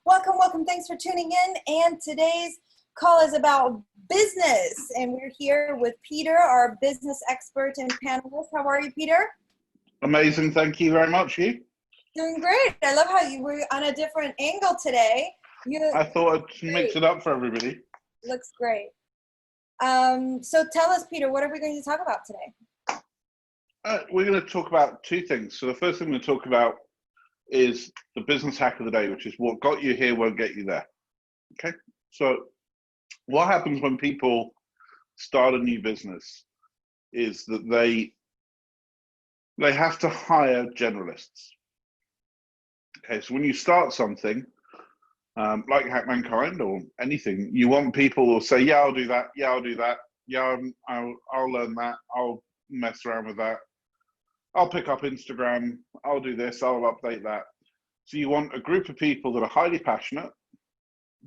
Welcome, welcome. Thanks for tuning in. And today's call is about business. And we're here with Peter, our business expert and panelist. How are you, Peter? Amazing. Thank you very much. You? Doing great. I love how you were on a different angle today. I thought I'd mix it up for everybody. Looks great. So tell us, Peter, what are we going to talk about today? We're going to talk about two things. So the first thing we're going to talk about is the business hack of the day, which is what got you here won't get you there. Okay. So what happens when people start a new business is that they have to hire generalists. Okay. So when you start something, like Hack Mankind or anything, you want people who will say, yeah, I'll do that. Yeah, I'll do that. Yeah, I'll learn that. I'll mess around with that. I'll pick up Instagram. I'll do this. I'll update that. So you want a group of people that are highly passionate,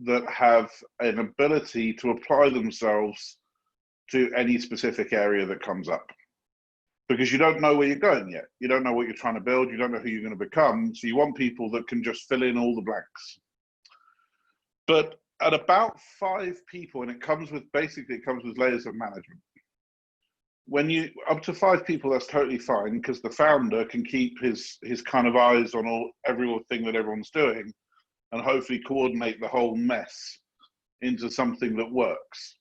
that have an ability to apply themselves to any specific area that comes up. Because you don't know where you're going yet. You don't know what you're trying to build. You don't know who you're going to become. So you want people that can just fill in all the blanks. But at about 5 people, and it comes with layers of management. When you up to 5 people, that's totally fine because the founder can keep his kind of eyes on everything that everyone's doing, and hopefully coordinate the whole mess into something that works.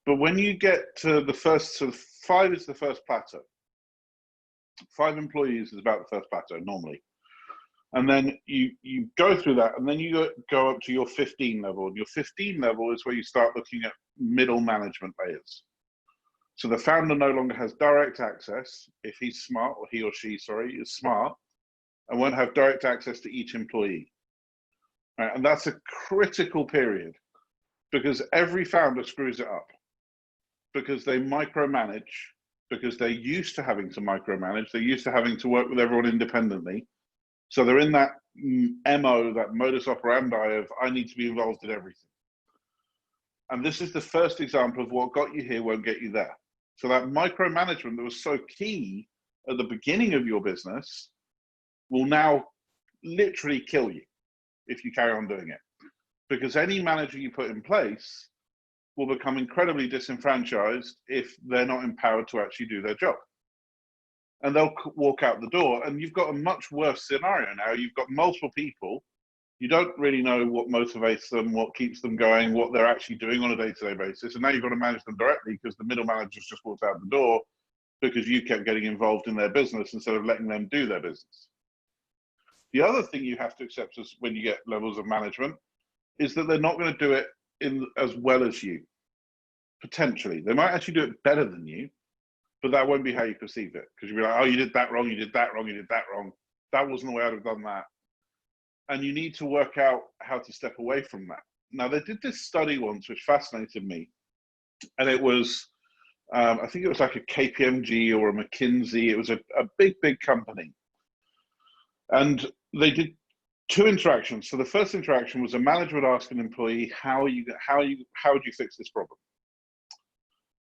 But when you get to the first, so 5 is the first plateau. 5 employees is about the first plateau normally. And then you go through that, and then you go up to your 15 level. And your 15 level is where you start looking at middle management layers. So the founder no longer has direct access, if he's smart, or he or she, sorry, is smart, and won't have direct access to each employee. Right? And that's a critical period because every founder screws it up because they micromanage, because they're used to having to micromanage. They're used to having to work with everyone independently. So they're in that MO, that modus operandi of, I need to be involved in everything. And this is the first example of what got you here won't get you there. So that micromanagement that was so key at the beginning of your business will now literally kill you if you carry on doing it. Because any manager you put in place will become incredibly disenfranchised if they're not empowered to actually do their job. And they'll walk out the door, and you've got a much worse scenario now. You've got multiple people. You don't really know what motivates them, what keeps them going, what they're actually doing on a day-to-day basis. And now you've got to manage them directly because the middle managers just walked out the door because you kept getting involved in their business instead of letting them do their business. The other thing you have to accept is when you get levels of management is that they're not going to do it as well as you, potentially. They might actually do it better than you, but that won't be how you perceive it because you'll be like, oh, you did that wrong, you did that wrong, you did that wrong. That wasn't the way I'd have done that. And you need to work out how to step away from that. Now, they did this study once, which fascinated me. And it was, I think it was like a KPMG or a McKinsey. It was a big, big company. And they did 2 interactions. So the first interaction was a manager would ask an employee, how would you fix this problem?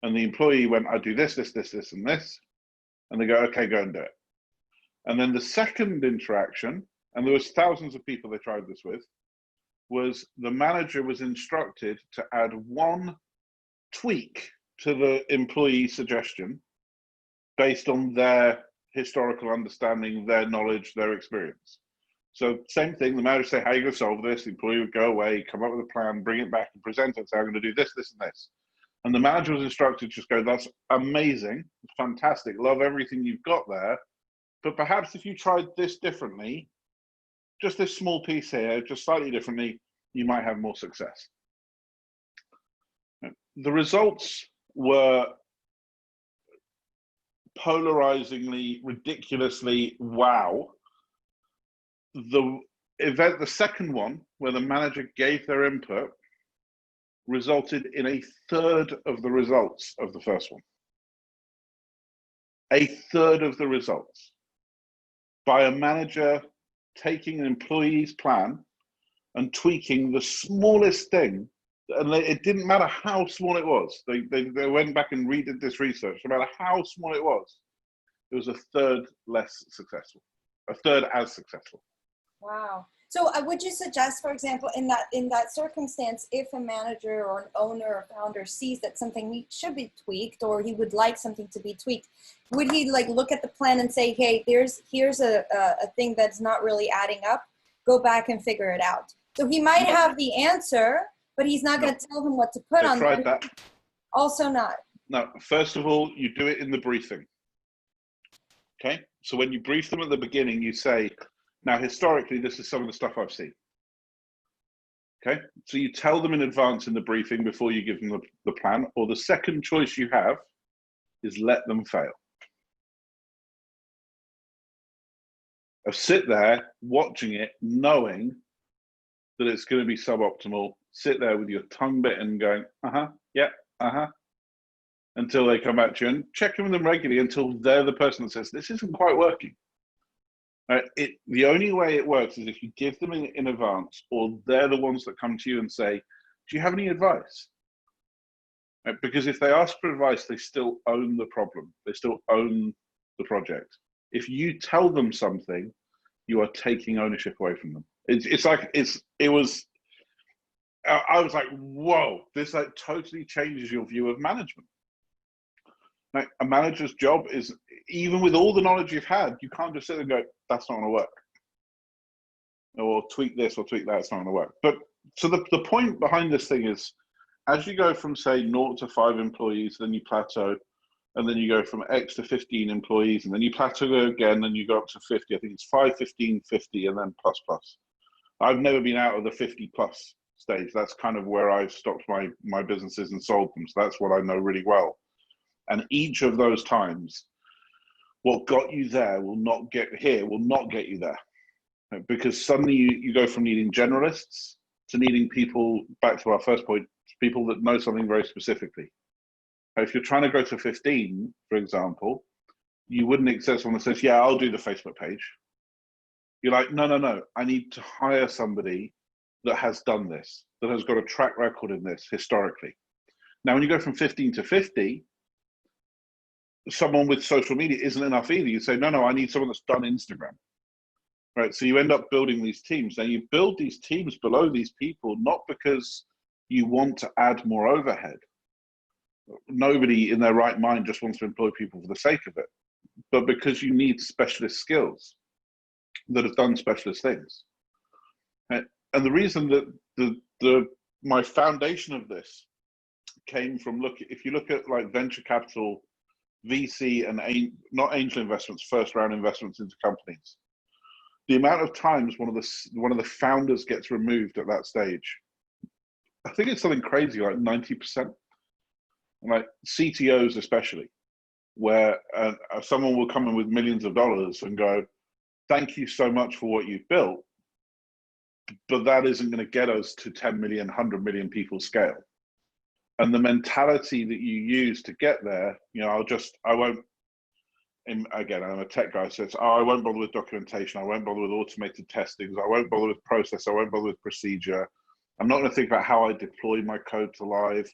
And the employee went, I do this, this, this, this, and this. And they go, okay, go and do it. And then the second interaction, and there was thousands of people they tried this with, was the manager was instructed to add 1 tweak to the employee suggestion based on their historical understanding, their knowledge, their experience. So same thing, the manager would say, how are you going to solve this? The employee would go away, come up with a plan, bring it back and present it, say, I'm going to do this, this, and this. And the manager was instructed to just go, that's amazing, fantastic, love everything you've got there, but perhaps if you tried this differently, just this small piece here, just slightly differently, you might have more success. The results were polarizingly, ridiculously wow. The second one, where the manager gave their input, resulted in 1/3 of the results of the first one. 1/3 of the results by a manager taking an employee's plan and tweaking the smallest thing, and it didn't matter how small it was. They went back and redid this research. No matter how small it was 1/3 less successful, 1/3 as successful. Wow. So would you suggest, for example, in that circumstance, if a manager or an owner or founder sees that something should be tweaked, or he would like something to be tweaked, would he like look at the plan and say, hey, here's a thing that's not really adding up, go back and figure it out? So he might have the answer, but he's not going to tell him what to put on there. Tried that. Also not. No, first of all, you do it in the briefing. Okay, so when you brief them at the beginning, you say, now historically, this is some of the stuff I've seen. Okay, so you tell them in advance in the briefing before you give them the plan, or the second choice you have is let them fail. Sit there watching it, knowing that it's going to be suboptimal. Sit there with your tongue bitten going, yeah, until they come back to you, and check in with them regularly until they're the person that says, this isn't quite working. The only way it works is if you give them in advance, or they're the ones that come to you and say, do you have any advice? Because if they ask for advice, they still own the problem. They still own the project. If you tell them something, you are taking ownership away from them. I was like, whoa, this like totally changes your view of management. Like, a manager's job is, even with all the knowledge you've had, you can't just sit there and go, that's not going to work. Or tweak this or tweak that, it's not going to work. But so the point behind this thing is, as you go from, say, 0 to 5 employees, then you plateau, and then you go from X to 15 employees, and then you plateau again, and you go up to 50. I think it's 5, 15, 50, and then plus plus. I've never been out of the 50 plus stage. That's kind of where I've stopped my businesses and sold them. So that's what I know really well. And each of those times, what got you there will not get you there. Because suddenly you go from needing generalists to needing people, back to our first point, people that know something very specifically. If you're trying to go to 15, for example, you wouldn't accept someone that says, yeah, I'll do the Facebook page. You're like, no, I need to hire somebody that has done this, that has got a track record in this historically. Now, when you go from 15 to 50, someone with social media isn't enough either. You say, no, I need someone that's done Instagram. Right, so you end up building these teams. Now you build these teams below these people, not because you want to add more overhead. Nobody in their right mind just wants to employ people for the sake of it, but because you need specialist skills that have done specialist things. And the reason that my foundation of this came from, if you look at like venture capital, VC and not angel investments, first round investments into companies, the amount of times one of the founders gets removed at that stage, I think it's something crazy, like 90%. Like CTOs especially, where someone will come in with millions of dollars and go, thank you so much for what you've built, but that isn't going to get us to 10 million, 100 million people scale. And the mentality that you use to get there, I won't, again, I'm a tech guy, so it's, I won't bother with documentation, I won't bother with automated testing, I won't bother with process, I won't bother with procedure. I'm not going to think about how I deploy my code to live.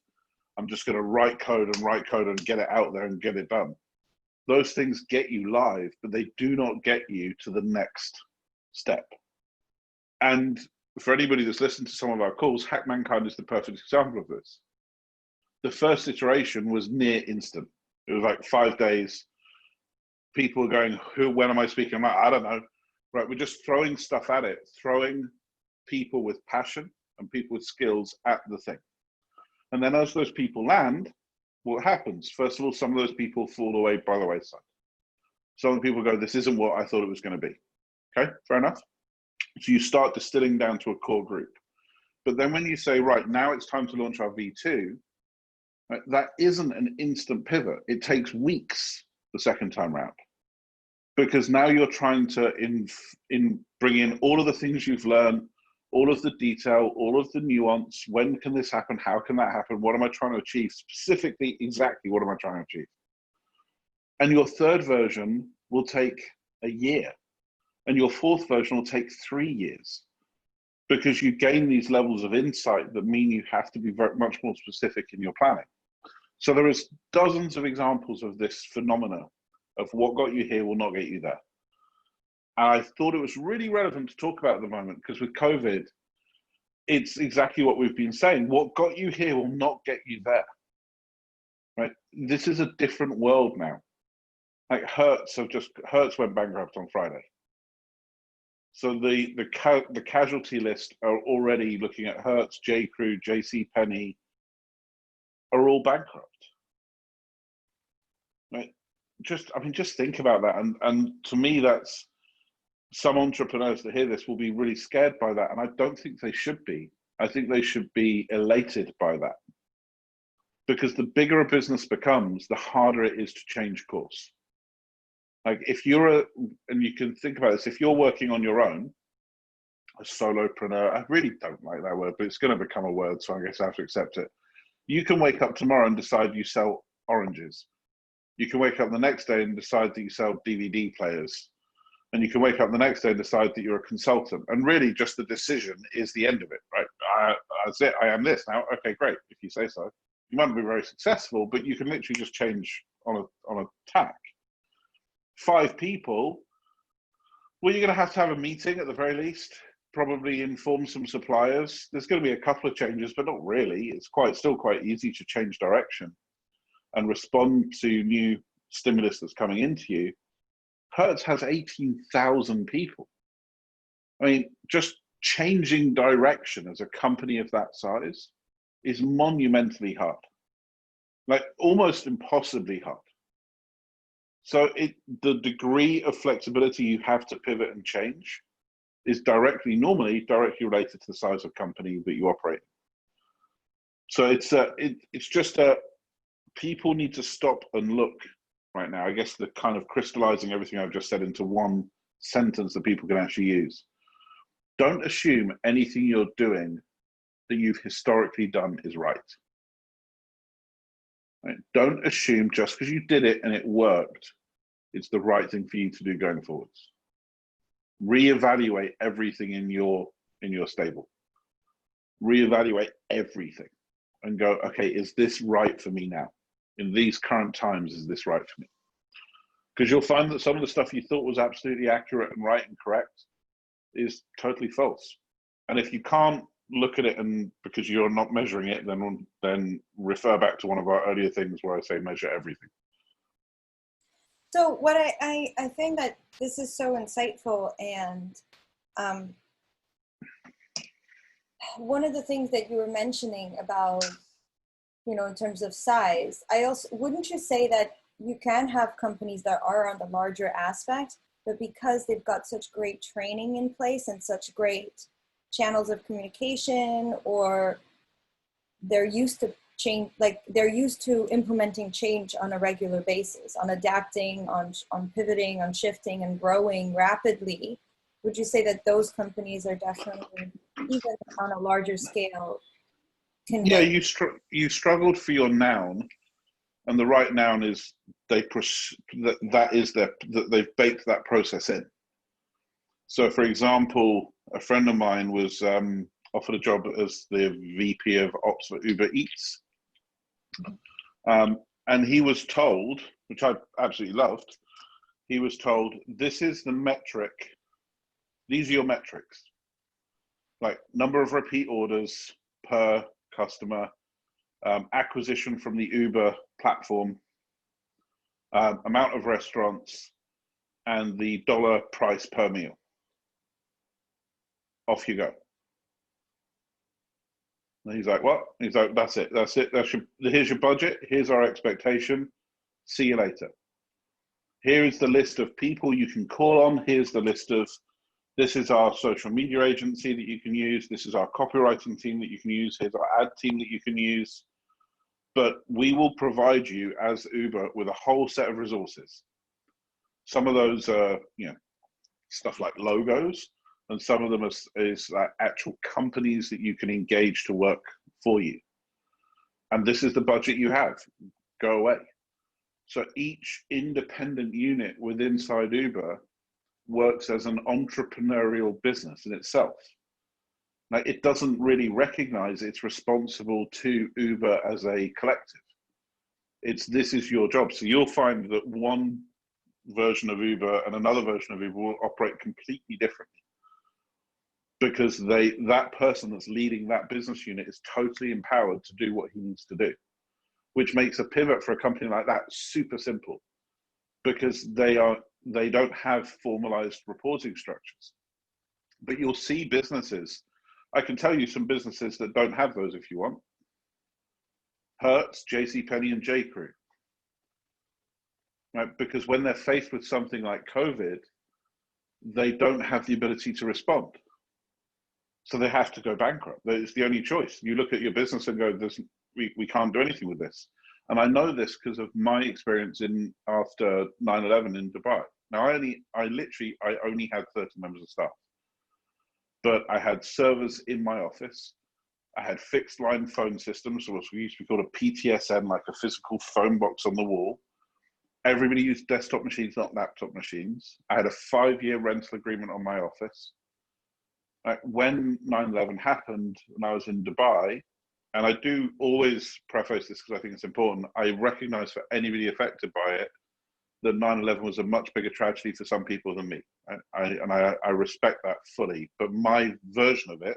I'm just going to write code and get it out there and get it done. Those things get you live, but they do not get you to the next step. And for anybody that's listened to some of our calls, Hack Mankind is the perfect example of this. The first iteration was near instant. It was like 5 days. People were going, when am I speaking? I'm like, I don't know. Right, we're just throwing stuff at it, throwing people with passion and people with skills at the thing. And then as those people land, what happens? First of all, some of those people fall away by the wayside. Some of the people go, this isn't what I thought it was going to be. Okay, fair enough. So you start distilling down to a core group. But then when you say, right, now it's time to launch our V2, right, that isn't an instant pivot. It takes weeks the second time round. Because now you're trying to bring in all of the things you've learned, all of the detail, all of the nuance. When can this happen? How can that happen? What am I trying to achieve? Specifically, exactly what am I trying to achieve? And your third version will take a year. And your fourth version will take 3 years. Because you gain these levels of insight that mean you have to be much more specific in your planning. So there is dozens of examples of this phenomena of what got you here will not get you there. I thought it was really relevant to talk about at the moment because with COVID, it's exactly what we've been saying. What got you here will not get you there. Right? This is a different world now. Like Hertz went bankrupt on Friday. So the casualty list are already looking at Hertz, J. Crew, JC Penney are all bankrupt. Right? Just think about that. And to me, that's some entrepreneurs that hear this will be really scared by that. And I don't think they should be. I think they should be elated by that. Because the bigger a business becomes, the harder it is to change course. Like if and you can think about this, if you're working on your own, a solopreneur, I really don't like that word, but it's going to become a word, so I guess I have to accept it. You can wake up tomorrow and decide you sell oranges. You can wake up the next day and decide that you sell DVD players. And you can wake up the next day and decide that you're a consultant. And really just the decision is the end of it, right? That's it, I am this now. Okay, great, if you say so. You might not be very successful, but you can literally just change on a tack. 5 people, well, you're going to have a meeting at the very least, probably inform some suppliers. There's going to be a couple of changes, but not really. It's still quite easy to change direction and respond to new stimulus that's coming into you. Hertz has 18,000 people. I mean, just changing direction as a company of that size is monumentally hard, like almost impossibly hard. So the degree of flexibility you have to pivot and change is normally directly related to the size of company that you operate. So it's just people need to stop and look right now. I guess the kind of crystallizing everything I've just said into one sentence that people can actually use. Don't assume anything you're doing that you've historically done is right. Right? Don't assume just because you did it and it worked, it's the right thing for you to do going forwards. Reevaluate everything in your stable. Reevaluate everything and go, okay, is this right for me now? In these current times, is this right for me? Because you'll find that some of the stuff you thought was absolutely accurate and right and correct is totally false. And if you can't look at it and because you're not measuring it, then refer back to one of our earlier things where I say measure everything. So what I think that this is so insightful, and one of the things that you were mentioning about, in terms of size, wouldn't you say that you can have companies that are on the larger aspect, but because they've got such great training in place and such great channels of communication, or they're used to change, like they're used to implementing change on a regular basis, on adapting, on pivoting, on shifting and growing rapidly, would you say that those companies are definitely, even on a larger scale, can you struggled for your noun, and the right noun is they've baked that process in. So for example, a friend of mine was offered a job as the VP of Ops for Uber Eats. And he was told, which I absolutely loved, he was told, this is the metric, these are your metrics. Like number of repeat orders per customer, acquisition from the Uber platform, amount of restaurants, and the dollar price per meal. Off you go. And he's like, what? He's like, that's it. Here's your budget. Here's our expectation. See you later. Here is the list of people you can call on. Here's the list of, this is our social media agency that you can use. This is our copywriting team that you can use. Here's our ad team that you can use. But we will provide you as Uber with a whole set of resources. Some of those are, stuff like logos, and some of them is like actual companies that you can engage to work for you. And this is the budget you have. Go away. So each independent unit within inside Uber works as an entrepreneurial business in itself. Now, it doesn't really recognize it's responsible to Uber as a collective. This is your job. So you'll find that one version of Uber and another version of Uber will operate completely differently, because that person that's leading that business unit is totally empowered to do what he needs to do, which makes a pivot for a company like that super simple, because they don't have formalized reporting structures. But you'll see businesses, I can tell you some businesses that don't have those if you want. Hertz, JCPenney, and J.Crew. Right? Because when they're faced with something like COVID, they don't have the ability to respond. So they have to go bankrupt. It's the only choice. You look at your business and go, we can't do anything with this. And I know this because of my experience after 9/11 in Dubai. Now, I only had 30 members of staff, but I had servers in my office. I had fixed line phone systems, so what we used to be called a PTSN, like a physical phone box on the wall. Everybody used desktop machines, not laptop machines. I had a 5-year rental agreement on my office. When 9/11 happened, and I was in Dubai, and I do always preface this because I think it's important, I recognize for anybody affected by it that 9/11 was a much bigger tragedy for some people than me. I respect that fully. But my version of it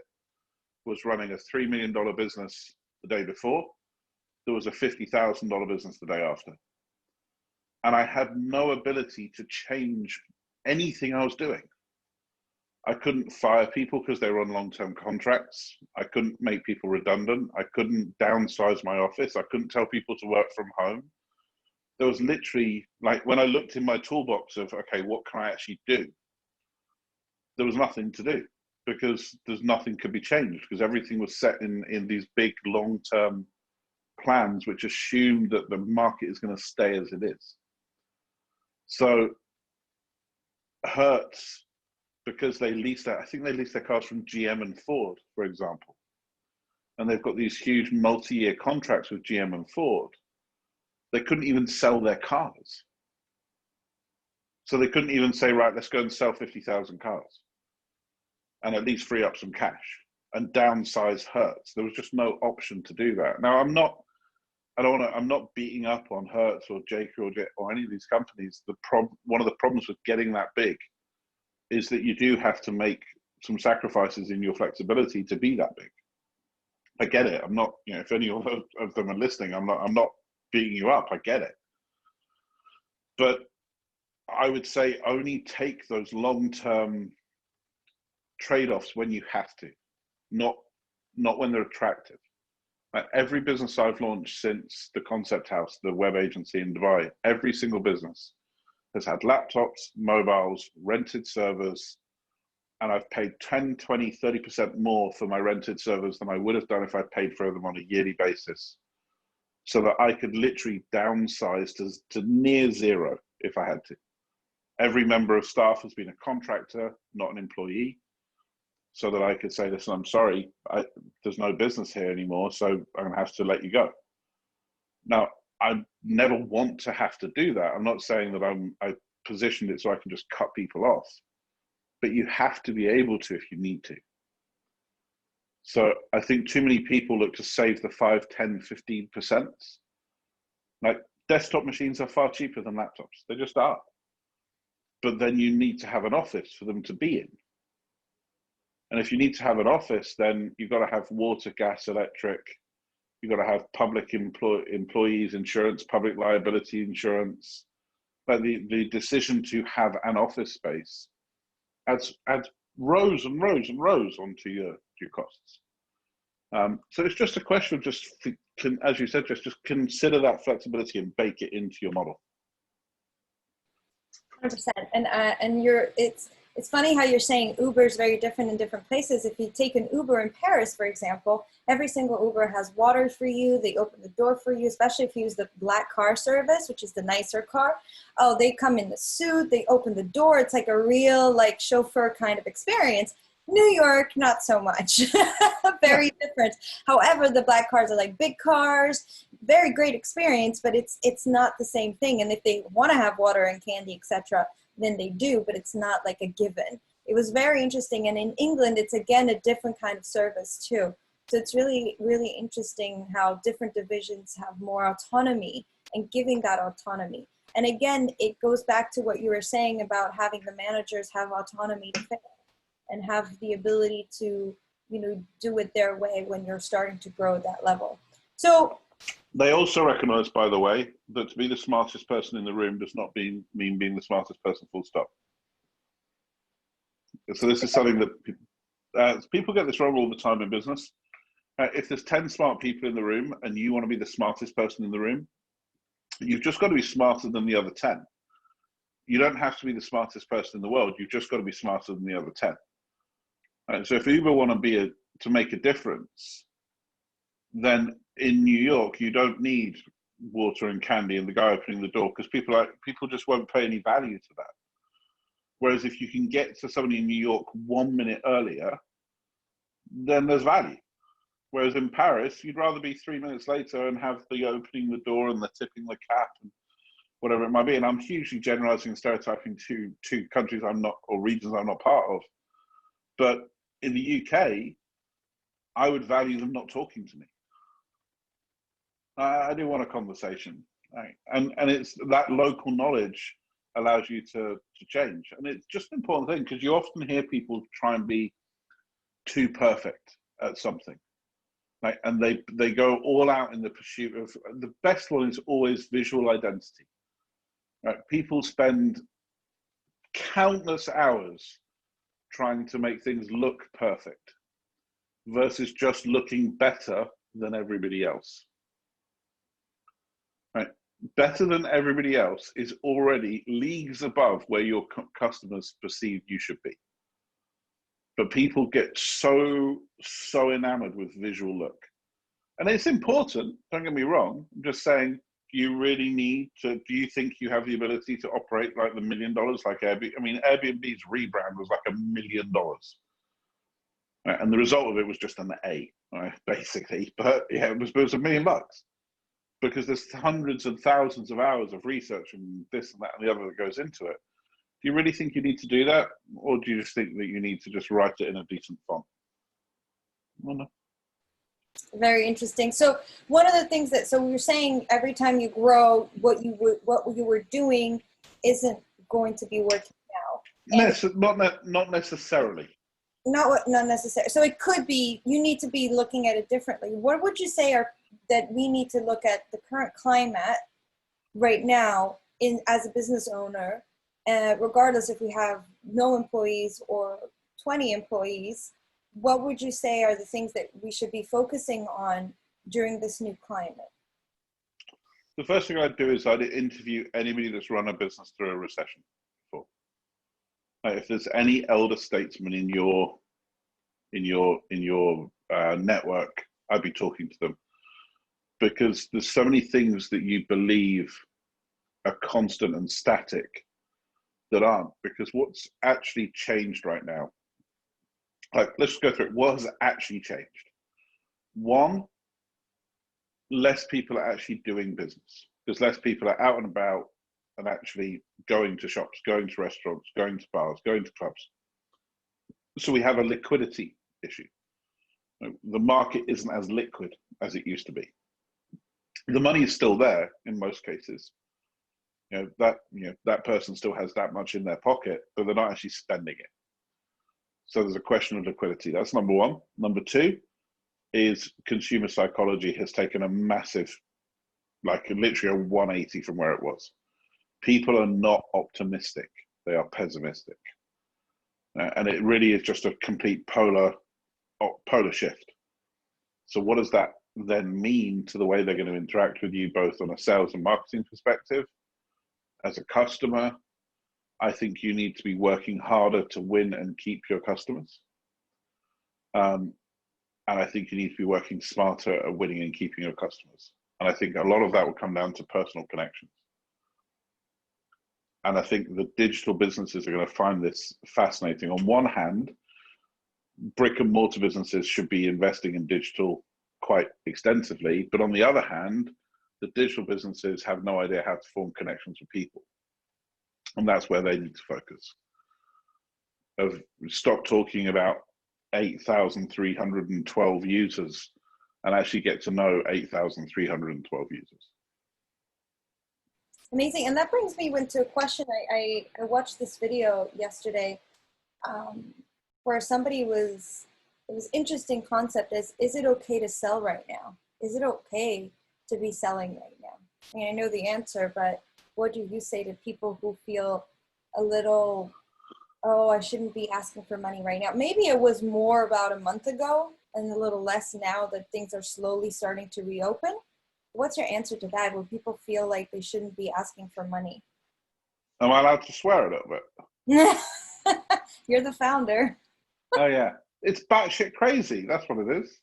was running a $3 million business the day before. There was a $50,000 business the day after. And I had no ability to change anything I was doing. I couldn't fire people because they were on long-term contracts. I couldn't make people redundant. I couldn't downsize my office. I couldn't tell people to work from home. There was literally, like, when I looked in my toolbox of, okay, what can I actually do? There was nothing to do, because there's nothing could be changed, because everything was set in these big long-term plans, which assumed that the market is going to stay as it is. So Hertz, because they leased that, I think they leased their cars from GM and Ford, for example. And they've got these huge multi-year contracts with GM and Ford. They couldn't even sell their cars. So they couldn't even say, right, let's go and sell 50,000 cars and at least free up some cash and downsize Hertz. There was just no option to do that. Now, I'm not beating up on Hertz or J.Crew or any of these companies. One of the problems with getting that big is that you do have to make some sacrifices in your flexibility to be that big. I get it. I'm not, if any of them are listening, I'm not beating you up. I get it. But I would say only take those long-term trade-offs when you have to, not when they're attractive. Like every business I've launched since the Concept House, the web agency in Dubai, every single business has had laptops, mobiles, rented servers, and I've paid 10, 20, 30% more for my rented servers than I would have done if I paid for them on a yearly basis, so that I could literally downsize to near zero if I had to. Every member of staff has been a contractor, not an employee, so that I could say, listen, I'm sorry, there's no business here anymore, so I'm going to have to let you go. Now, I never want to have to do that. I'm not saying that I positioned it so I can just cut people off, but you have to be able to if you need to. So I think too many people look to save the 5, 10, 15%. Like desktop machines are far cheaper than laptops. They just are. But then you need to have an office for them to be in. And if you need to have an office, then you've got to have water, gas, electric. You've got to have public employees insurance, public liability insurance. But the decision to have an office space adds rows and rows and rows onto your costs. So it's just a question of as you said, just consider that flexibility and bake it into your model. 100%. And it's funny how you're saying Uber is very different in different places. If you take an Uber in Paris, for example, every single Uber has water for you. They open the door for you, especially if you use the black car service, which is the nicer car. Oh, they come in the suit. They open the door. It's like a real chauffeur kind of experience. New York, not so much. Very different. However, the black cars are like big cars, very great experience, but it's not the same thing. And if they want to have water and candy, etc., then they do, but it's not like a given. It was very interesting. And in England, it's again a different kind of service too. So it's really, really interesting how different divisions have more autonomy and giving that autonomy. And again, it goes back to what you were saying about having the managers have autonomy to fail and have the ability to, you know, do it their way when you're starting to grow at that level. So they also recognize, by the way, that to be the smartest person in the room does not mean being the smartest person, full stop. So this is something that people get this wrong all the time in business. If there's 10 smart people in the room and you want to be the smartest person in the room, you've just got to be smarter than the other 10. You don't have to be the smartest person in the world. You've just got to be smarter than the other 10. So if Uber want to make a difference, then in New York, you don't need water and candy and the guy opening the door, because people just won't pay any value to that. Whereas if you can get to somebody in New York 1 minute earlier, then there's value. Whereas in Paris, you'd rather be 3 minutes later and have the opening the door and the tipping the cap and whatever it might be. And I'm hugely generalizing and stereotyping two countries I'm not, or regions I'm not part of. But in the UK, I would value them not talking to me. I do want a conversation. Right? And it's that local knowledge allows you to change. And it's just an important thing, because you often hear people try and be too perfect at something. Right? And they go all out in the pursuit of, the best one is always visual identity. Right? People spend countless hours trying to make things look perfect versus just looking better than everybody else. Right? Better than everybody else is already leagues above where your customers perceive you should be. But people get so enamored with visual look. And it's important, don't get me wrong. I'm just saying, do you really need to, do you think you have the ability to operate like the $1 million like Airbnb? I mean, Airbnb's rebrand was like $1 million. Right? And the result of it was just an A, right, basically. But yeah, it was $1 million. Because there's hundreds and thousands of hours of research and this and that and the other that goes into it. Do you really think you need to do that? Or do you just think that you need to just write it in a decent font? Well, no. Very interesting. So one of the things that, so you're saying every time you grow, what you were doing isn't going to be working now. Not necessarily. Not necessarily. So it could be, you need to be looking at it differently. What would you say are that we need to look at the current climate right now as a business owner, regardless if we have no employees or 20 employees? What would you say are the things that we should be focusing on during this new climate? The first thing I'd do is I'd interview anybody that's run a business through a recession before. If there's any elder statesman in your network, I'd be talking to them, because there's so many things that you believe are constant and static that aren't. Because what's actually changed right now, like, let's go through it. What has actually changed? One, less people are actually doing business, because less people are out and about and actually going to shops, going to restaurants, going to bars, going to clubs. So we have a liquidity issue. The market isn't as liquid as it used to be. The money is still there in most cases. That person still has that much in their pocket, but they're not actually spending it. So there's a question of liquidity. That's number one. Number two is consumer psychology has taken a massive, like literally a 180 from where it was. People are not optimistic. They are pessimistic. And it really is just a complete polar shift. So what does that then mean to the way they're going to interact with you, both on a sales and marketing perspective? As a customer, I think you need to be working harder to win and keep your customers. And I think you need to be working smarter at winning and keeping your customers. And I think a lot of that will come down to personal connections. And I think the digital businesses are going to find this fascinating. On one hand, brick and mortar businesses should be investing in digital quite extensively. But on the other hand, the digital businesses have no idea how to form connections with people. And that's where they need to focus. Stop talking about 8,312 users and actually get to know 8,312 users. Amazing. And that brings me into a question. I watched this video yesterday, where somebody was, it was interesting concept is it okay to sell right now? Is it okay to be selling right now? I mean, I know the answer, but what do you say to people who feel a little, oh, I shouldn't be asking for money right now? Maybe it was more about a month ago and a little less now that things are slowly starting to reopen. What's your answer to that? Where people feel like they shouldn't be asking for money? Am I allowed to swear a little bit? You're the founder. Oh yeah, it's batshit crazy. That's what it is.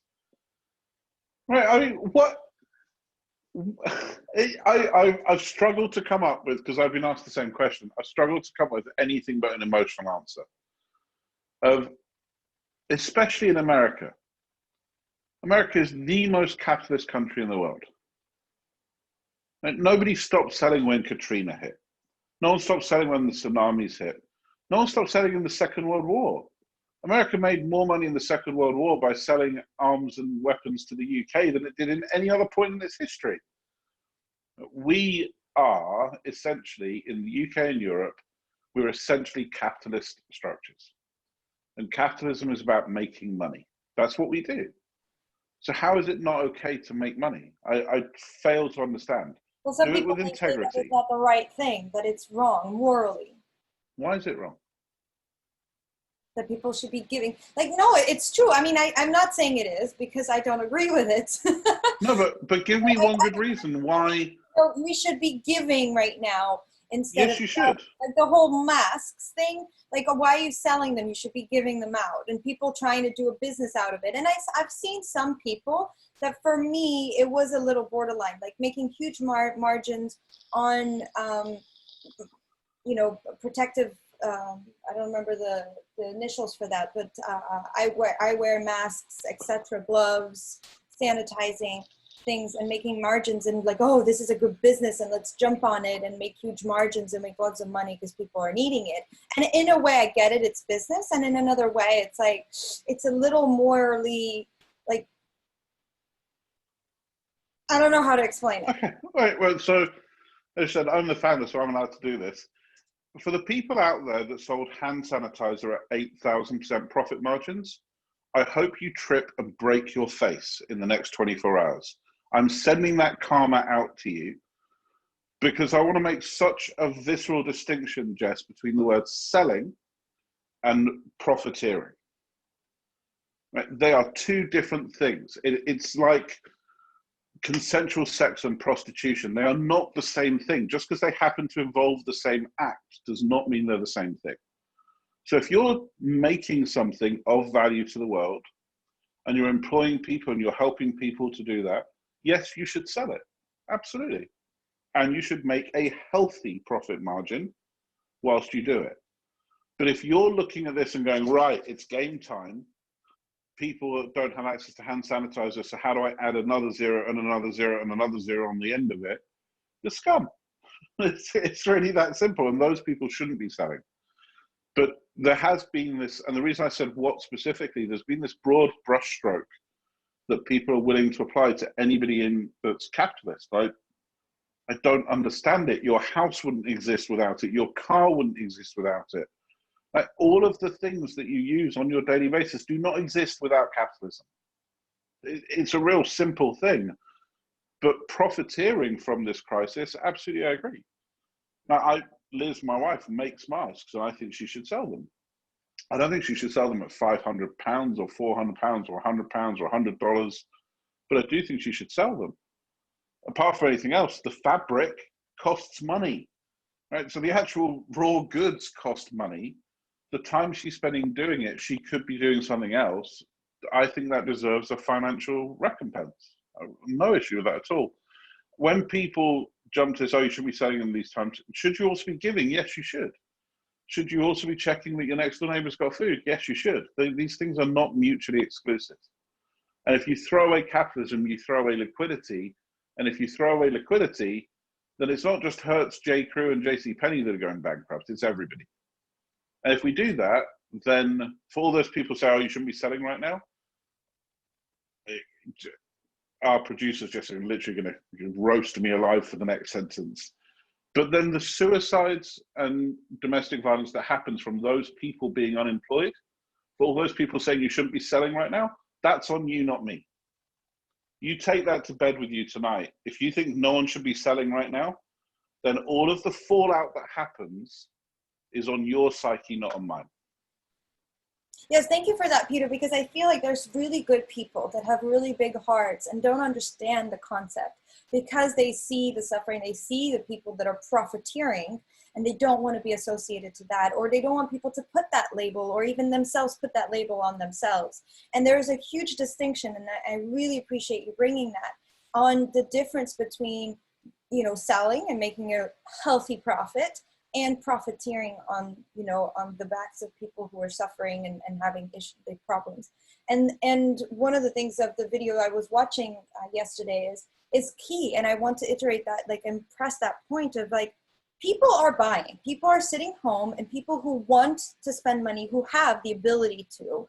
Right? I mean, what? I've struggled to come up with, because I've been asked the same question. I've struggled to come up with anything but an emotional answer. Of, especially in America. America is the most capitalist country in the world. Right? Nobody stopped selling when Katrina hit. No one stopped selling when the tsunamis hit. No one stopped selling in the Second World War. America made more money in the Second World War by selling arms and weapons to the UK than it did in any other point in its history. We are essentially, in the UK and Europe, we're essentially capitalist structures. And capitalism is about making money. That's what we do. So how is it not okay to make money? I fail to understand. Well, some Do it people with may say that integrity. it's not the right thing, that it's wrong morally, Why is it wrong? that people should be giving. Like, no, it's true. I mean, I'm not saying it is because I don't agree with it. No, but give me one good reason why. So we should be giving right now instead Yes, of you should. like the whole masks thing. Like, why are you selling them? You should be giving them out, and people trying to do a business out of it. And I've seen some people that, for me, it was a little borderline, like making huge margins on, protective. I don't remember the initials for that, but I wear masks, etc., gloves, sanitizing things, and making margins, and like, oh, this is a good business and let's jump on it and make huge margins and make lots of money because people are needing it. And in a way I get it, it's business, and in another way it's like, it's a little morally, like, I don't know how to explain it. Okay, right. Well, so as I said, I'm the founder, so I'm allowed to do this. For the people out there that sold hand sanitizer at 8,000% profit margins, I hope you trip and break your face in the next 24 hours. I'm sending that karma out to you because I want to make such a visceral distinction, Jess, between the words selling and profiteering. Right? They are two different things. It's like consensual sex and prostitution. They are not the same thing. Just because they happen to involve the same act does not mean they're the same thing. So if you're making something of value to the world and you're employing people and you're helping people to do that, yes, you should sell it. Absolutely. And you should make a healthy profit margin whilst you do it. But if you're looking at this and going, right, it's game time, people don't have access to hand sanitizer, so how do I add another zero and another zero and another zero on the end of it? You're scum. It's really that simple, and those people shouldn't be selling. But there has been this, and the reason I said what specifically, there's been this broad brushstroke that people are willing to apply to anybody in that's capitalist. I don't understand it. Your house wouldn't exist without it. Your car wouldn't exist without it. Like, all of the things that you use on your daily basis do not exist without capitalism. It's a real simple thing. But profiteering from this crisis, absolutely, I agree. Now, Liz, my wife, makes masks, and I think she should sell them. I don't think she should sell them at £500 or £400 or £100 or $100, but I do think she should sell them. Apart from anything else, the fabric costs money, right? So the actual raw goods cost money. The time she's spending doing it, she could be doing something else. I think that deserves a financial recompense. No issue with that at all. When people jump to this, oh, you should be selling them these times, should you also be giving? Yes, you should. Should you also be checking that your next door neighbor's got food? Yes, you should. These things are not mutually exclusive. And if you throw away capitalism, you throw away liquidity. And if you throw away liquidity, then it's not just Hertz, J. Crew, and J.C. Penney that are going bankrupt. It's everybody. And if we do that, then for all those people say, oh, you shouldn't be selling right now, our producer's just literally going to roast me alive for the next sentence. But then the suicides and domestic violence that happens from those people being unemployed, for all those people saying you shouldn't be selling right now, that's on you, not me. You take that to bed with you tonight. If you think no one should be selling right now, then all of the fallout that happens is on your psyche, not on mine. Yes, thank you for that, Peter, because I feel like there's really good people that have really big hearts and don't understand the concept because they see the suffering, they see the people that are profiteering, and they don't want to be associated to that, or they don't want people to put that label, or even themselves put that label on themselves. And there's a huge distinction, and I really appreciate you bringing that, on the difference between, you know, selling and making a healthy profit and profiteering on, you know, on the backs of people who are suffering and having big problems. And one of the things of the video I was watching yesterday is key. And I want to iterate that, like, and press that point of, like, people are buying, people are sitting home, and people who want to spend money, who have the ability to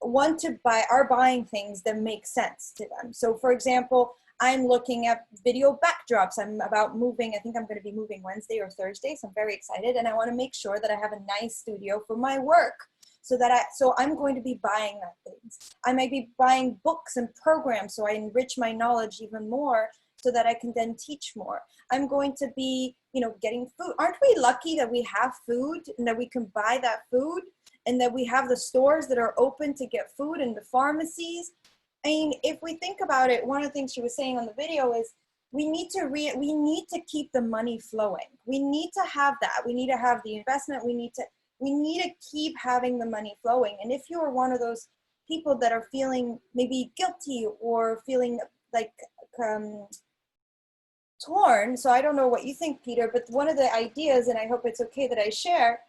want to buy, are buying things that make sense to them. So for example, I'm looking at video backdrops. I'm about moving. I think I'm going to be moving Wednesday or Thursday, so I'm very excited. And I want to make sure that I have a nice studio for my work, so I'm going to be buying that things. I might be buying books and programs so I enrich my knowledge even more, so that I can then teach more. I'm going to be, you know, getting food. Aren't we lucky that we have food and that we can buy that food, and that we have the stores that are open to get food, and the pharmacies? I mean, if we think about it, one of the things she was saying on the video is we need to keep the money flowing. We need to have that. We need to have the investment. We need to keep having the money flowing. And if you are one of those people that are feeling maybe guilty or feeling like torn, so I don't know what you think, Peter, but one of the ideas, and I hope it's okay that I share,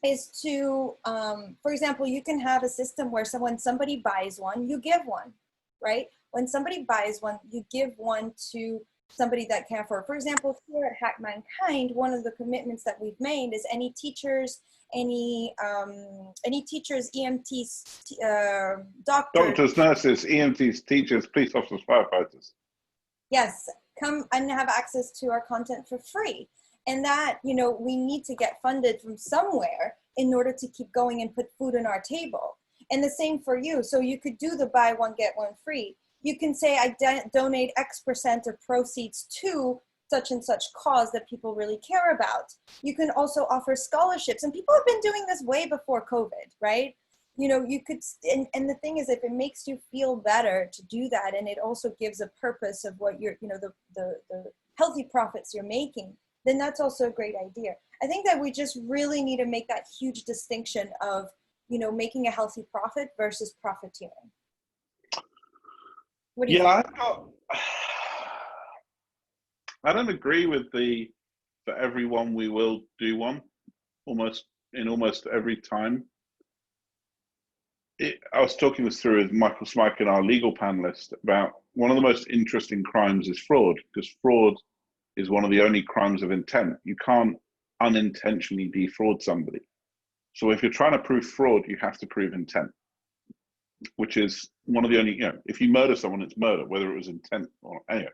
is to, for example, you can have a system where somebody buys one, you give one, right? When somebody buys one, you give one to somebody that can't afford. For example, here at Hack Mankind, one of the commitments that we've made is any teachers, EMTs, Doctors, nurses, EMTs, teachers, police officers, firefighters. Yes, come and have access to our content for free. And that, you know, we need to get funded from somewhere in order to keep going and put food on our table. And the same for you. So you could do the buy one, get one free. You can say, I donate X% of proceeds to such and such cause that people really care about. You can also offer scholarships. And people have been doing this way before COVID, right? You know, you could, and the thing is, if it makes you feel better to do that, and it also gives a purpose of what you're, you know, the healthy profits you're making, then that's also a great idea. I think that we just really need to make that huge distinction of, you know, making a healthy profit versus profiteering. What do you think? I don't agree with the, for everyone we will do one, almost every time. I was talking this through with Michael Smike and our legal panelist about one of the most interesting crimes is fraud, because fraud is one of the only crimes of intent. You can't unintentionally defraud somebody. So if you're trying to prove fraud, you have to prove intent, which is one of the only, you know, if you murder someone, it's murder, whether it was intent or anyway.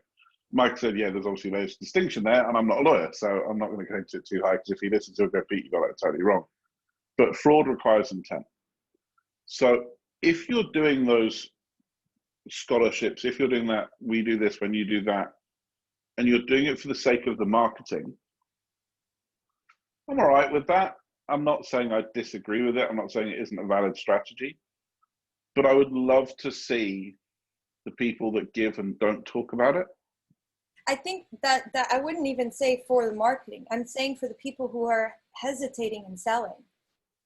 Mike said, yeah, there's obviously a distinction there, and I'm not a lawyer, so I'm not going to go into it too high, because if he listens to it, go, Pete, you got that totally wrong. But fraud requires intent. So if you're doing those scholarships, if you're doing that, we do this when you do that, and you're doing it for the sake of the marketing, I'm all right with that. I'm not saying I disagree with it. I'm not saying it isn't a valid strategy, but I would love to see the people that give and don't talk about it. I think that I wouldn't even say for the marketing. I'm saying for the people who are hesitating in selling,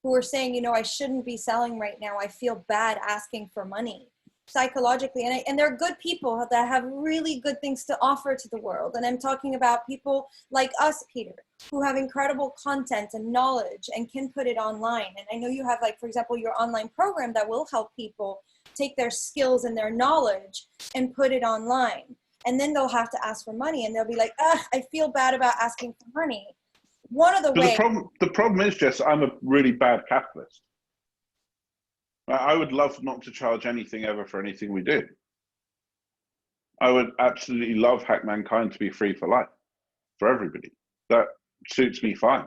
who are saying, you know, I shouldn't be selling right now. I feel bad asking for money psychologically. And they're good people that have really good things to offer to the world. And I'm talking about people like us, Peter, who have incredible content and knowledge and can put it online. And I know you have, like, for example, your online program that will help people take their skills and their knowledge and put it online. And then they'll have to ask for money, and they'll be like, I feel bad about asking for money. One of the ways. The problem is, Jess, I'm a really bad capitalist. I would love not to charge anything ever for anything we do. I would absolutely love Hack Mankind to be free for life, for everybody. That suits me fine.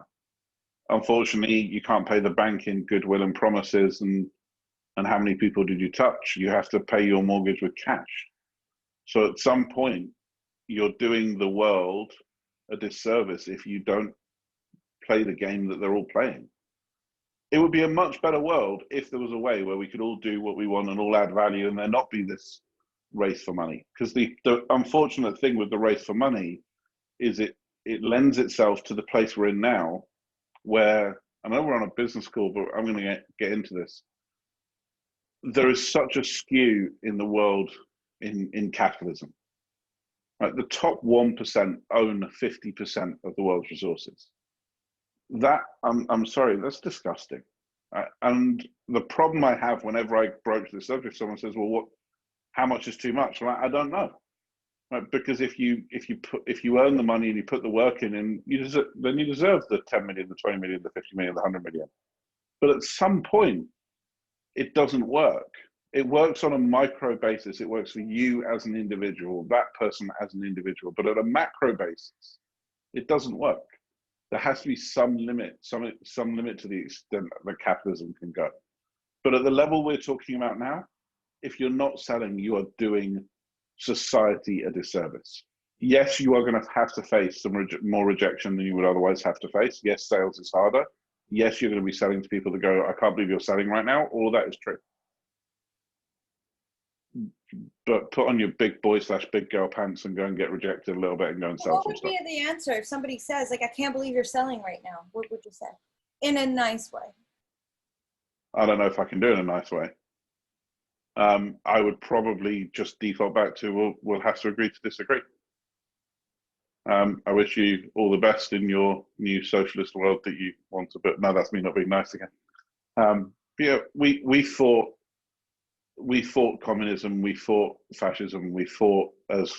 Unfortunately, you can't pay the bank in goodwill and promises and how many people did you touch? You have to pay your mortgage with cash. So at some point, you're doing the world a disservice if you don't play the game that they're all playing. It would be a much better world if there was a way where we could all do what we want and all add value and there not be this race for money. Because the unfortunate thing with the race for money is it lends itself to the place we're in now, where, I know we're on a business call, but I'm going to get into this. There is such a skew in the world in capitalism. Right? The top 1% own 50% of the world's resources. That, I'm sorry, that's disgusting. And the problem I have whenever I broach this subject, someone says, well, how much is too much? Well, I don't know. Right? Because if you earn the money and you put the work in, and then you deserve the 10 million, the 20 million, the 50 million, the 100 million. But at some point, it doesn't work. It works on a micro basis. It works for you as an individual, that person as an individual. But at a macro basis, it doesn't work. There has to be some limit to the extent that capitalism can go. But at the level we're talking about now, if you're not selling, you are doing society a disservice. Yes, you are going to have to face some more rejection than you would otherwise have to face. Yes, sales is harder. Yes, you're going to be selling to people that go, I can't believe you're selling right now. All of that is true. But put on your big boy / big girl pants and go and get rejected a little bit and go and sell some stuff. What would be the answer if somebody says, like, I can't believe you're selling right now? What would you say? In a nice way. I don't know if I can do it in a nice way. I would probably just default back to, we'll have to agree to disagree. I wish you all the best in your new socialist world that you want to, but no, that's me not being nice again. Yeah, we fought communism, we fought fascism, we fought, as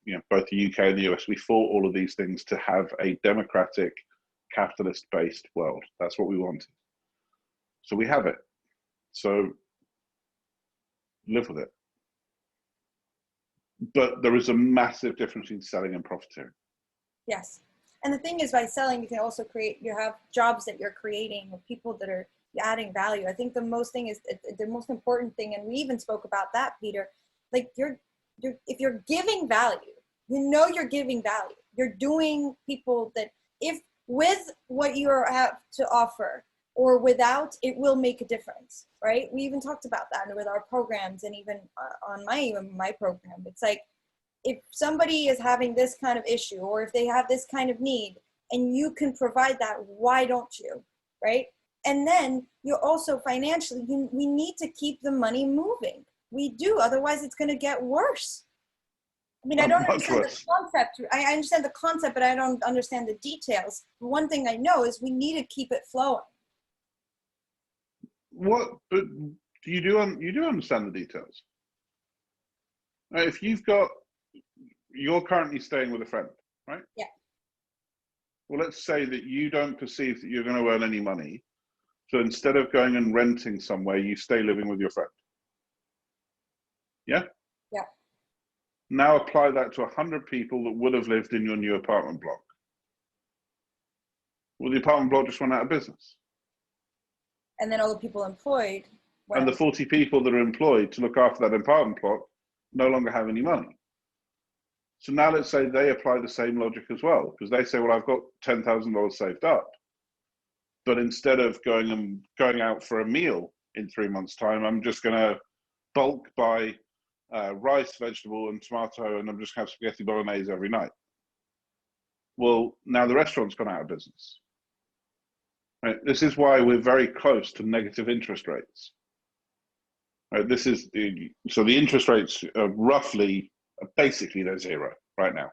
you know, both the UK and the US, we fought all of these things to have a democratic, capitalist-based world. That's what we wanted. So we have it. So live with it. But there is a massive difference between selling and profiteering. Yes. And the thing is, by selling, you can also you have jobs that you're creating, or people that are adding value. I think the most important thing, and we even spoke about that, Peter, like if you're giving value, you're giving value. You're doing people that, if with what you have to offer or without, it will make a difference, right? We even talked about that with our programs, and even on my program. It's like, if somebody is having this kind of issue, or if they have this kind of need, and you can provide that, why don't you, right? And then you're also financially, we need to keep the money moving. We do, otherwise it's going to get worse. I mean, I don't understand the concept. I understand the concept, but I don't understand the details. One thing I know is we need to keep it flowing. What? But you do understand the details. If you're currently staying with a friend, right? Yeah. Well, let's say that you don't perceive that you're going to earn any money. So instead of going and renting somewhere, you stay living with your friend. Yeah? Yeah. Now apply that to 100 people that would have lived in your new apartment block. Well, the apartment block just went out of business. And then all the people employed. And the 40 people that are employed to look after that apartment block no longer have any money. So now let's say they apply the same logic as well, because they say, well, I've got $10,000 saved up. But instead of going out for a meal in 3 months' time, I'm just going to bulk buy rice, vegetable, and tomato, and I'm just going to have spaghetti bolognese every night. Well, now the restaurant's gone out of business. Right? This is why we're very close to negative interest rates. Right? So the interest rates are basically they're zero right now,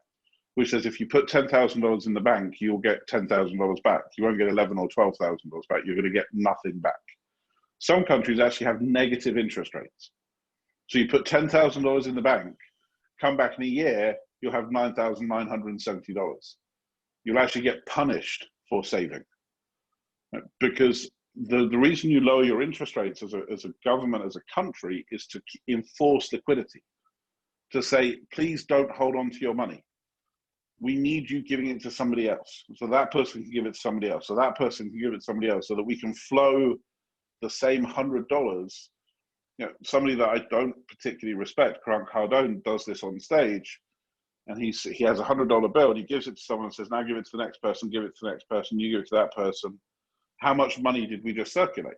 which says if you put $10,000 in the bank, you'll get $10,000 back. You won't get $11,000 or $12,000 back. You're going to get nothing back. Some countries actually have negative interest rates. So you put $10,000 in the bank, come back in a year, you'll have $9,970. You'll actually get punished for saving. Because the reason you lower your interest rates as a government, as a country, is to enforce liquidity. To say, please don't hold on to your money. we need you giving it to somebody else. So that person can give it to somebody else. So that person can give it to somebody else, so that we can flow the same $100. Somebody that I don't particularly respect, Grant Cardone, does this on stage, and he has $100 bill, and he gives it to someone and says, now give it to the next person, give it to the next person, you give it to that person. How much money did we just circulate?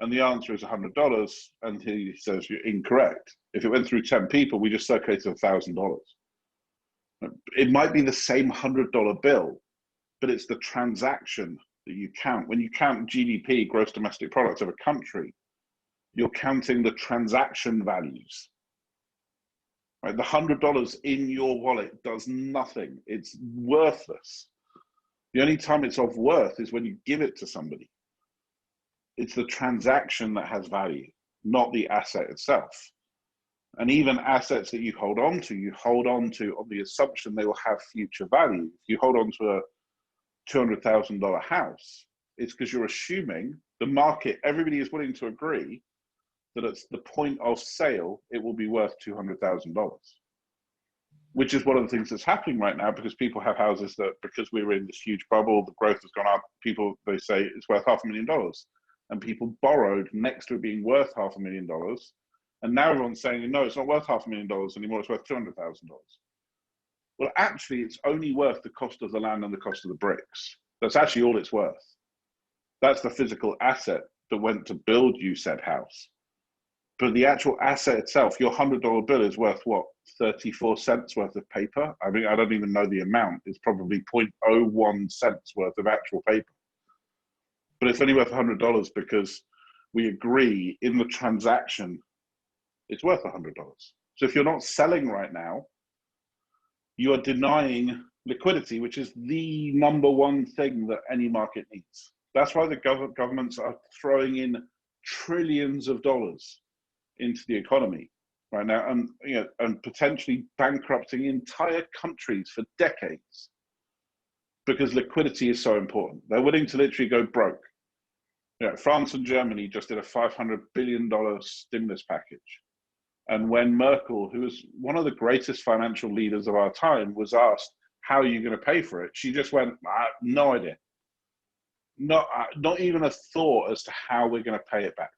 And the answer is $100, and he says, you're incorrect. If it went through 10 people, we just circulated $1,000. It might be the same $100 bill, but it's the transaction that you count. When you count GDP, gross domestic product, of a country, you're counting the transaction values. Right? The $100 in your wallet does nothing. It's worthless. The only time it's of worth is when you give it to somebody. It's the transaction that has value, not the asset itself. And even assets that you hold on to on the assumption they will have future value. If you hold on to a $200,000 house, it's because you're assuming the market, everybody is willing to agree that at the point of sale, it will be worth $200,000, which is one of the things that's happening right now, because people have houses that, because we were in this huge bubble, the growth has gone up, they say it's worth $500,000, and people borrowed next to it being worth $500,000. And now everyone's saying, no, it's not worth $500,000 anymore, it's worth $200,000. Well, actually, it's only worth the cost of the land and the cost of the bricks. That's actually all it's worth. That's the physical asset that went to build you said house. But the actual asset itself, your $100 bill is worth what? 34 cents worth of paper? I mean, I don't even know the amount. It's probably 0.01 cents worth of actual paper. But it's only worth $100 because we agree in the transaction it's worth $100. So if you're not selling right now, you are denying liquidity, which is the number one thing that any market needs. That's why the governments are throwing in trillions of dollars into the economy right now, and potentially bankrupting entire countries for decades, because liquidity is so important. They're willing to literally go broke. France and Germany just did a $500 billion stimulus package. And when Merkel, who was one of the greatest financial leaders of our time, was asked, how are you going to pay for it? She just went, no idea. Not even a thought as to how we're going to pay it back.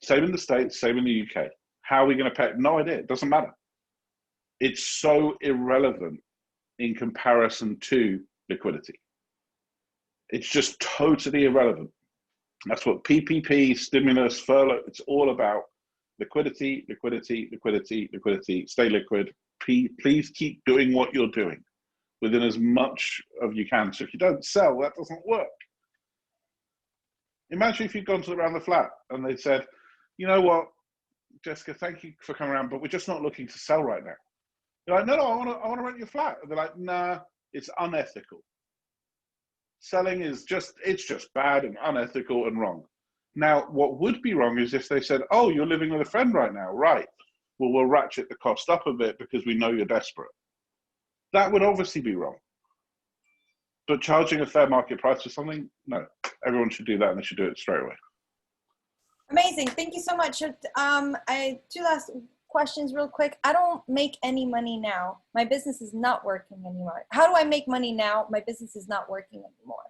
Same in the States, same in the UK. How are we going to pay it? No idea. It doesn't matter. It's so irrelevant in comparison to liquidity. It's just totally irrelevant. That's what PPP, stimulus, furlough, it's all about. Liquidity, liquidity, liquidity, liquidity. Stay liquid. Please keep doing what you're doing within as much of you can. So if you don't sell, that doesn't work. Imagine if you'd gone to around the flat and they said, you know what, Jessica, thank you for coming around, but we're just not looking to sell right now. You're like, no, I want to rent your flat. And they're like, nah, it's unethical. Selling is just bad and unethical and wrong. Now, what would be wrong is if they said, oh, you're living with a friend right now, right? Well, we'll ratchet the cost up a bit because we know you're desperate. That would obviously be wrong. But charging a fair market price for something, no. Everyone should do that, and they should do it straight away. Amazing. Thank you so much. Two last questions real quick. I don't make any money now. My business is not working anymore. How do I make money now? My business is not working anymore.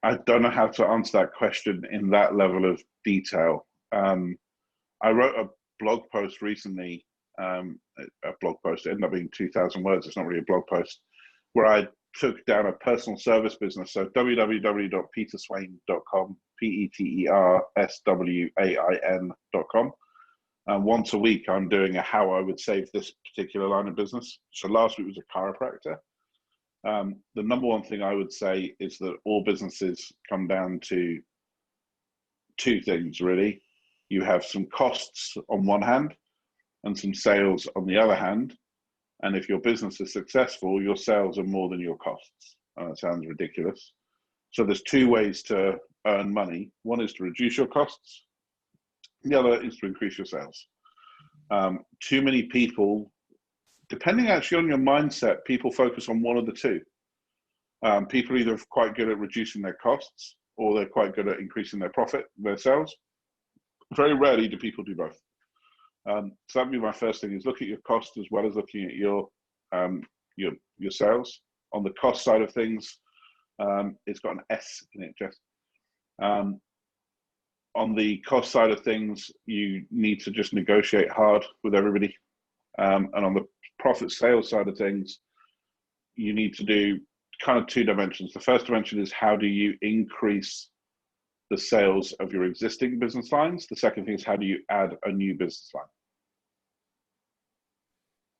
I don't know how to answer that question in that level of detail. I wrote a blog post recently, a blog post, it ended up being 2,000 words, it's not really a blog post, where I took down a personal service business. So www.peterswain.com, PETERSWAIN.com. Once a week, I'm doing a how I would save this particular line of business. So last week was a chiropractor. The number one thing I would say is that all businesses come down to two things, really. You have some costs on one hand and some sales on the other hand. And if your business is successful, your sales are more than your costs. That sounds ridiculous. So there's two ways to earn money. One is to reduce your costs. The other is to increase your sales. Too many people, depending actually on your mindset, people focus on one of the two. People are either quite good at reducing their costs or they're quite good at increasing their profit, their sales. Very rarely do people do both. So that'd be my first thing, is look at your cost as well as looking at your sales. On the cost side of things, it's got an S in it, Jess. On the cost side of things, you need to just negotiate hard with everybody. And on the profit sales side of things, you need to do kind of two dimensions. The first dimension is, how do you increase the sales of your existing business lines? The second thing is, how do you add a new business line?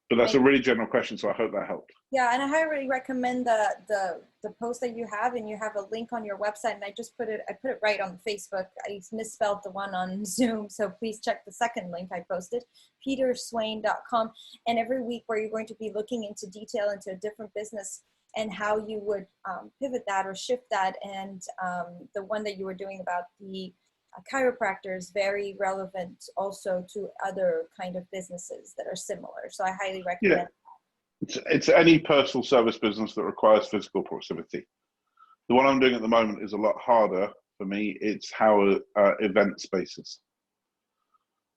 But that's a really general question, so I hope that helped. Yeah, and I highly recommend the post that you have, and you have a link on your website, and I put it right on Facebook. I misspelled the one on Zoom, so please check the second link I posted, peterswain.com. And every week where you're going to be looking into detail into a different business and how you would pivot that or shift that. And the one that you were doing about the chiropractor is very relevant also to other kind of businesses that are similar. So I highly recommend. Yeah. It's any personal service business that requires physical proximity. The one I'm doing at the moment is a lot harder for me. It's how event spaces.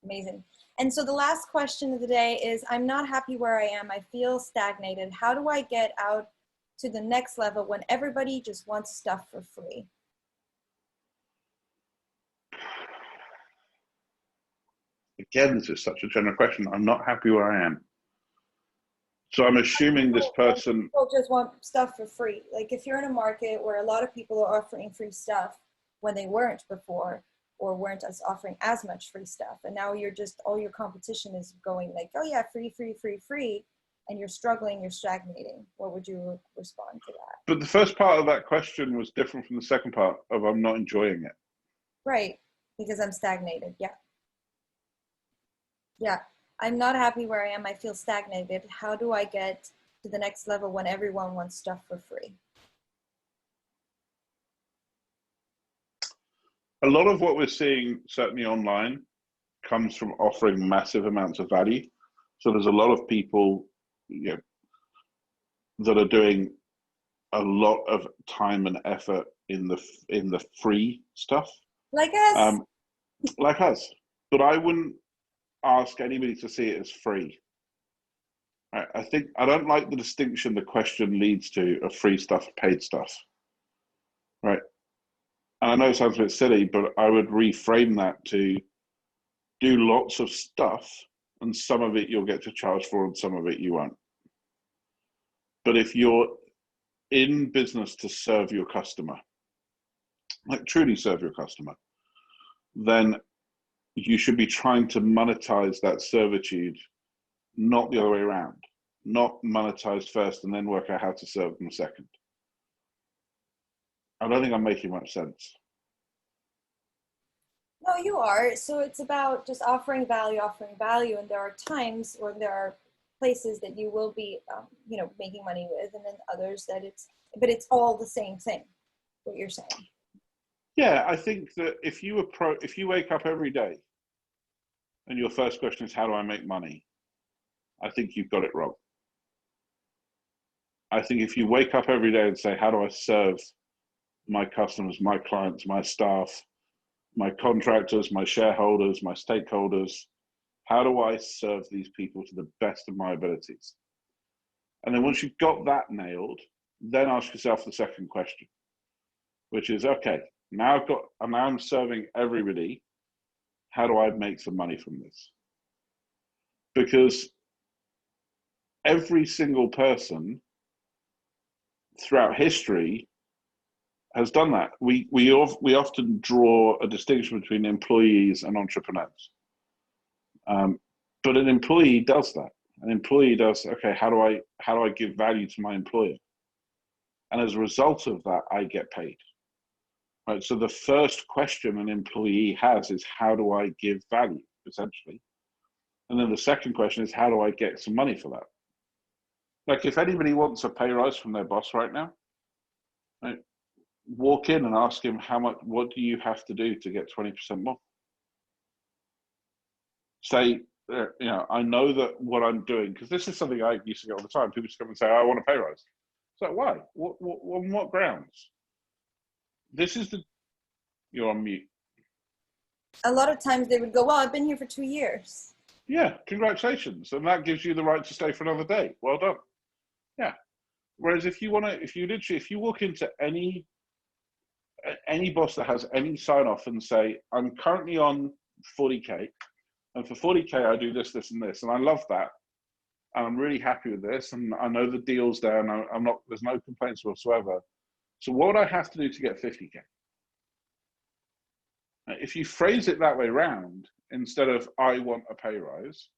Amazing. And so the last question of the day is, I'm not happy where I am. I feel stagnated. How do I get out to the next level when everybody just wants stuff for free? Again, this is such a general question. I'm not happy where I am. So I'm assuming this person... People just want stuff for free. Like if you're in a market where a lot of people are offering free stuff when they weren't before, or weren't offering as much free stuff, and now you're just, all your competition is going like, oh yeah, free, free, free, free, and you're struggling, you're stagnating. What would you respond to that? But the first part of that question was different from the second part of, I'm not enjoying it. Right, because I'm stagnated, yeah. Yeah, I'm not happy where I am. I feel stagnated. How do I get to the next level when everyone wants stuff for free? A lot of what we're seeing, certainly online, comes from offering massive amounts of value. So there's a lot of people, that are doing a lot of time and effort in the free stuff. Like us. Like us. But I wouldn't ask anybody to see it as free. I don't like the distinction the question leads to of free stuff, paid stuff. Right? And I know it sounds a bit silly, but I would reframe that to do lots of stuff, and some of it you'll get to charge for and some of it you won't. But if you're in business to serve your customer, like truly serve your customer, then you should be trying to monetize that servitude, not the other way around. Not monetize first and then work out how to serve them second. I don't think I'm making much sense. No, you are. So it's about just offering value, and there are times or there are places that you will be, making money with, and then others that it's all the same thing, what you're saying. Yeah, I think that if you wake up every day and your first question is, how do I make money? I think you've got it wrong. I think if you wake up every day and say, how do I serve my customers, my clients, my staff, my contractors, my shareholders, my stakeholders, how do I serve these people to the best of my abilities? And then once you've got that nailed, then ask yourself the second question, which is, okay, now I'm serving everybody. How do I make some money from this? Because every single person throughout history has done that. We often draw a distinction between employees and entrepreneurs. But an employee does that. An employee does, okay, how do I give value to my employer? And as a result of that, I get paid. Right. So the first question an employee has is, how do I give value, essentially? And then the second question is, how do I get some money for that? Like if anybody wants a pay rise from their boss right now, right, walk in and ask him what do you have to do to get 20% more? Say, I know that what I'm doing, because this is something I used to get all the time. People just come and say, I want a pay rise. It's like, why? On what grounds? You're on mute. A lot of times they would go, well, I've been here for 2 years. Yeah, congratulations. And that gives you the right to stay for another day. Well done. Yeah. Whereas if you walk into any boss that has any sign off and say, I'm currently on 40K, and for 40K I do this, this, and this, and I love that, and I'm really happy with this, and I know the deal's there, and I'm not, there's no complaints whatsoever. So what would I have to do to get 50K? If you phrase it that way round, instead of I want a pay rise,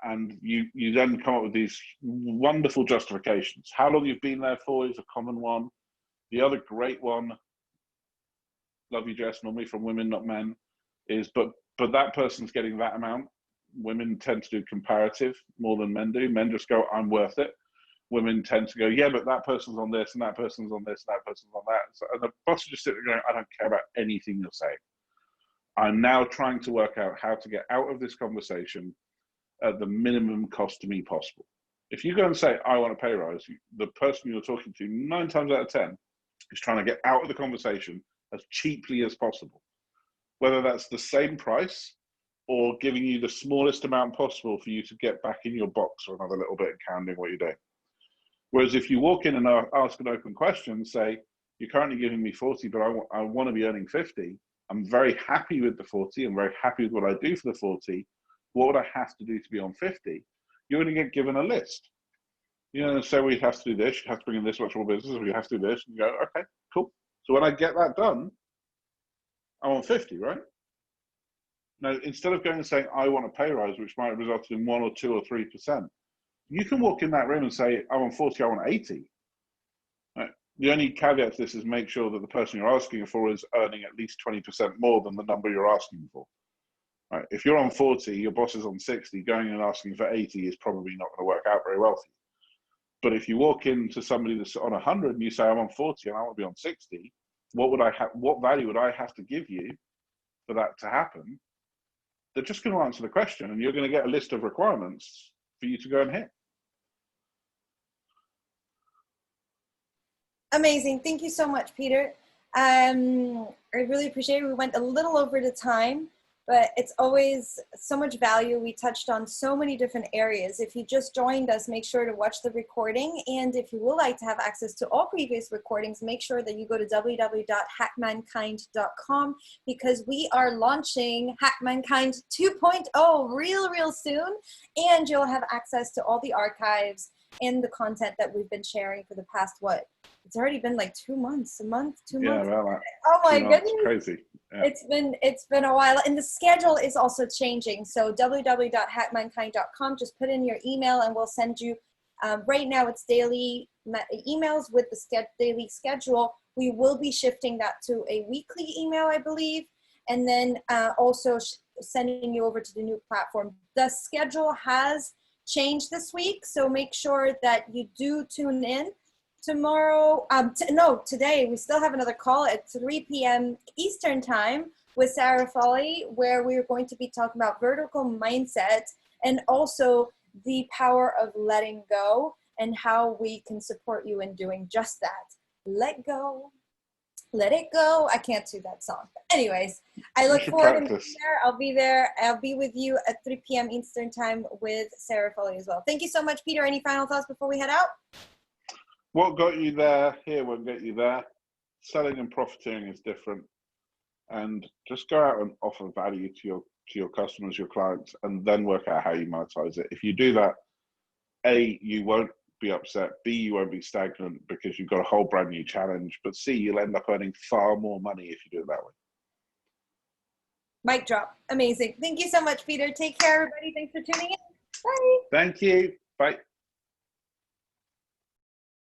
and you then come up with these wonderful justifications. How long you've been there for is a common one. The other great one, love you, Jess, normally from women, not men, is but that person's getting that amount. Women tend to do comparative more than men do. Men just go, I'm worth it. Women tend to go, yeah, but that person's on this, and that person's on this, and that person's on that. So, and the boss is just sitting there going, I don't care about anything you're saying. I'm now trying to work out how to get out of this conversation at the minimum cost to me possible. If you go and say, I want a pay rise, the person you're talking to 9 times out of 10 is trying to get out of the conversation as cheaply as possible. Whether that's the same price or giving you the smallest amount possible for you to get back in your box for another little bit and counting what you're doing. Whereas if you walk in and ask an open question, say, you're currently giving me 40, but I want to be earning 50. I'm very happy with the 40. I'm very happy with what I do for the 40. What would I have to do to be on 50? You're going to get given a list. You know, so we have to do this, you have to bring in this much more business, or you have to do this, and you go, okay, cool. So when I get that done, I'm on 50, right? Now, instead of going and saying, I want a pay rise, which might result in 1 or 2 or 3%, you can walk in that room and say, I'm on 40, I want 80. Right? The only caveat to this is make sure that the person you're asking for is earning at least 20% more than the number you're asking for. Right? If you're on 40, your boss is on 60, going and asking for 80 is probably not going to work out very well for you. But if you walk into somebody that's on 100 and you say, I'm on 40 and I want to be on 60, what value would I have to give you for that to happen? They're just going to answer the question, and you're going to get a list of requirements for you to go and hit. Amazing. Thank you so much, Peter. I really appreciate it. We went a little over the time, but it's always so much value. We touched on so many different areas. If you just joined us, make sure to watch the recording. And if you would like to have access to all previous recordings, make sure that you go to www.hackmankind.com, because we are launching Hack Mankind 2.0 real soon. And you'll have access to all the archives and the content that we've been sharing for the past, what? It's already been like 2 months, a month, 2 months. Yeah, well, oh my goodness. Crazy. Yeah. It's been a while, and the schedule is also changing. So www.hackmankind.com, just put in your email and we'll send you, right now it's daily emails with the daily schedule. We will be shifting that to a weekly email, I believe, and then also sending you over to the new platform. The schedule has changed this week, so make sure that you do tune in. Tomorrow, today, we still have another call at 3 p.m. Eastern time with Sarah Foley, where we're going to be talking about vertical mindset and also the power of letting go and how we can support you in doing just that. Let go, let it go. I can't do that song. But anyways, I look forward to being there. I'll be there. I'll be with you at 3 p.m. Eastern time with Sarah Foley as well. Thank you so much, Peter. Any final thoughts before we head out? What got you there here won't get you there. Selling and profiteering is different. And just go out and offer value to your customers, your clients, and then work out how you monetize it. If you do that, A, you won't be upset. B, you won't be stagnant because you've got a whole brand new challenge. But C, you'll end up earning far more money if you do it that way. Mic drop. Amazing. Thank you so much, Peter. Take care, everybody. Thanks for tuning in. Bye. Thank you. Bye.